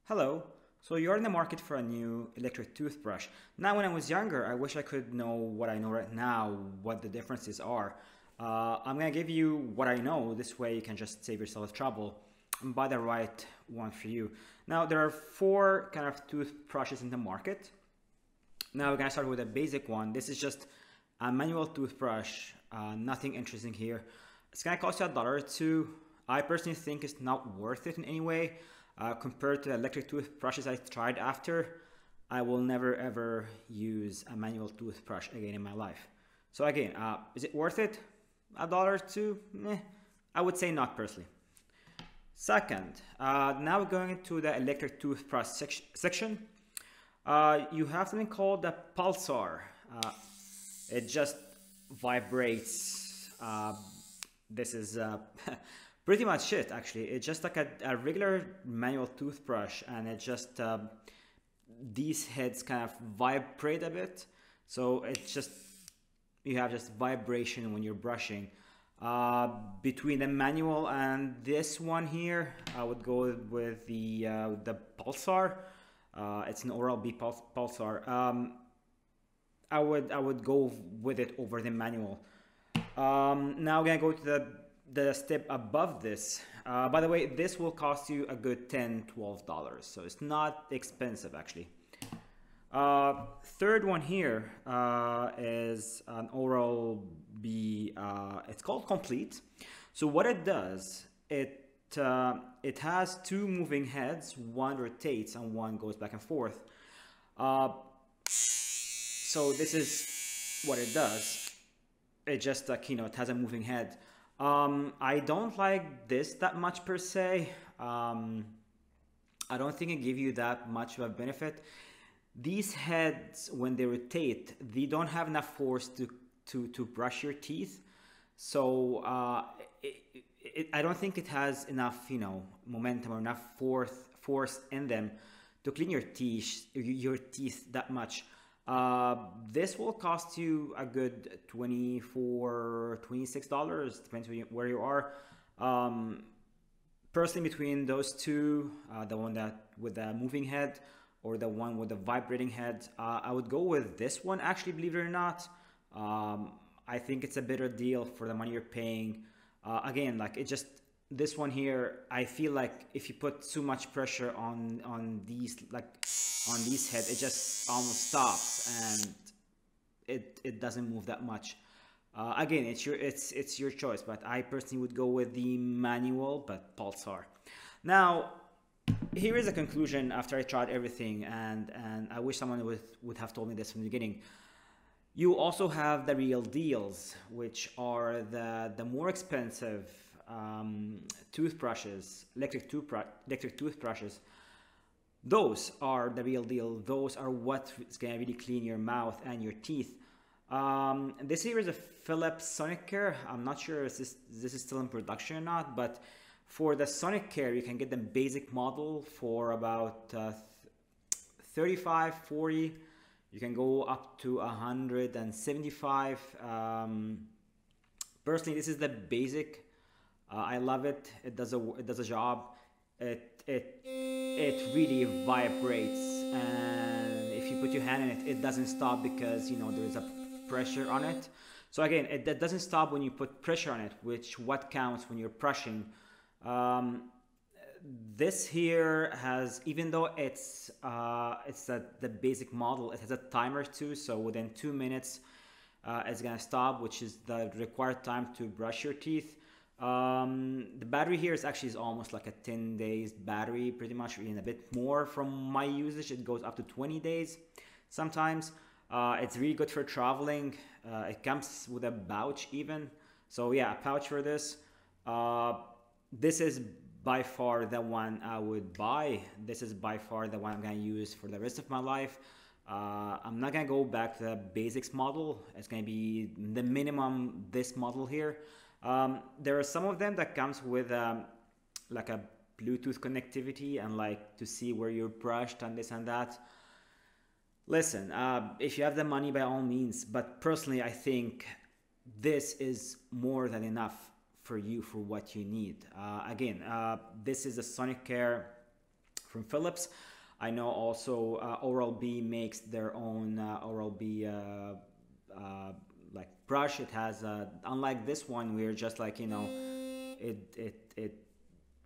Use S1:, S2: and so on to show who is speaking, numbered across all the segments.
S1: Hello. So you're in the market for a new electric toothbrush. Now, when I was younger, I wish I could know what I know right now, what the differences are. I'm gonna give you what I know. This way, you can just save yourself trouble and buy the right one for you. Now, there are four kind of toothbrushes in the market. Now, we're gonna start with a basic one. This is just a manual toothbrush. Nothing interesting here. It's gonna cost you $1 or $2. I personally think it's not worth it in any way. Compared to the electric toothbrushes I tried after, I will never ever use a manual toothbrush again in my life. So again, is it worth it? $1 or $2? I would say not personally. Second, now we're going into the electric toothbrush section. You have something called the pulsar. It just vibrates. This is pretty much it, actually. It's just like a regular manual toothbrush, and it just these heads kind of vibrate a bit. So it's just you have just vibration when you're brushing. Between the manual and this one here, I would go with the pulsar. It's an Oral-B pulsar. I would go with it over the manual. Now we're gonna go to the step above this. By the way, this will cost you a good $10–12, so it's not expensive actually. Third one here is an Oral-B. It's called Complete. So what it does, it has two moving heads. One rotates and one goes back and forth. So this is what it does. It just it has a moving head. I don't like this that much per se. I don't think it gives you that much of a benefit. These heads, when they rotate, they don't have enough force to brush your teeth. So I don't think it has enough, momentum or enough force in them to clean your teeth that much. This will cost you a good $24–26, depends where you are. Personally, between those two, the one that with the moving head or the one with the vibrating head, I would go with this one, actually, believe it or not. I think it's a better deal for the money you're paying. Again, this one here, I feel like if you put too much pressure on these heads, it just almost stops and it doesn't move that much. Again, it's your choice, but I personally would go with the manual but pulsar. Now, here is a conclusion after I tried everything, and I wish someone would have told me this from the beginning. You also have the real deals, which are the more expensive toothbrushes, electric toothbrushes. Those are the real deal. Those are what is gonna really clean your mouth and your teeth. This here is a Philips Sonicare. I'm not sure if this is still in production or not, but for the Sonicare, you can get the basic model for about 35, 40. You can go up to 175. Personally, this is the basic. I love it. It does a job. It really vibrates, and if you put your hand in it, it doesn't stop because there's a pressure on it. So again, it doesn't stop when you put pressure on it, which what counts when you're brushing. This here has, even though it's the basic model, it has a timer too. So within 2 minutes, it's gonna stop, which is the required time to brush your teeth. The battery here is almost like a 10 days battery, pretty much, even a bit more. From my usage, it goes up to 20 days sometimes. It's really good for traveling. It comes with a pouch even. So yeah, a pouch for this. This is by far the one I would buy. This is by far the one I'm gonna use for the rest of my life. I'm not gonna go back to the basics model. It's gonna be the minimum, this model here. There are some of them that comes with like a Bluetooth connectivity and like to see where you're brushed and this and that. Listen, if you have the money, by all means, but personally I think this is more than enough for you for what you need. Again, this is a Sonicare from Philips. I know also Oral-B makes their own Oral-B like brush. It has unlike this one where just like, you know, it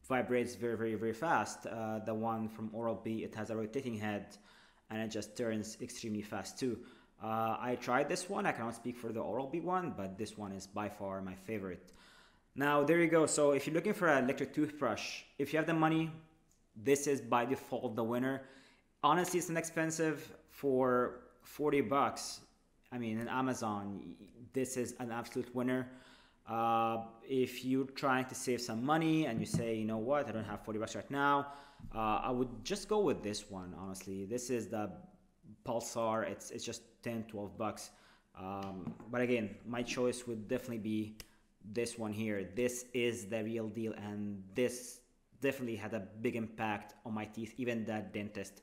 S1: vibrates very fast. The one from Oral-B, it has a rotating head and it just turns extremely fast too. I tried this one. I cannot speak for the Oral-B one, but this one is by far my favorite. Now there you go. So if you're looking for an electric toothbrush, if you have the money, this is by default the winner. Honestly, it's inexpensive. For 40 bucks, I mean, in Amazon, this is an absolute winner. If you're trying to save some money and you say, you know what, I don't have 40 bucks right now, I would just go with this one, honestly. This is the Pulsar. It's just 10-12 bucks. But again, my choice would definitely be this one here. This is the real deal, and this definitely had a big impact on my teeth. Even that dentist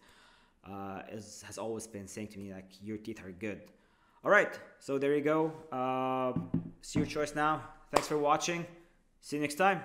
S1: has always been saying to me, like, your teeth are good. All right, so there you go. It's your choice now. Thanks for watching. See you next time.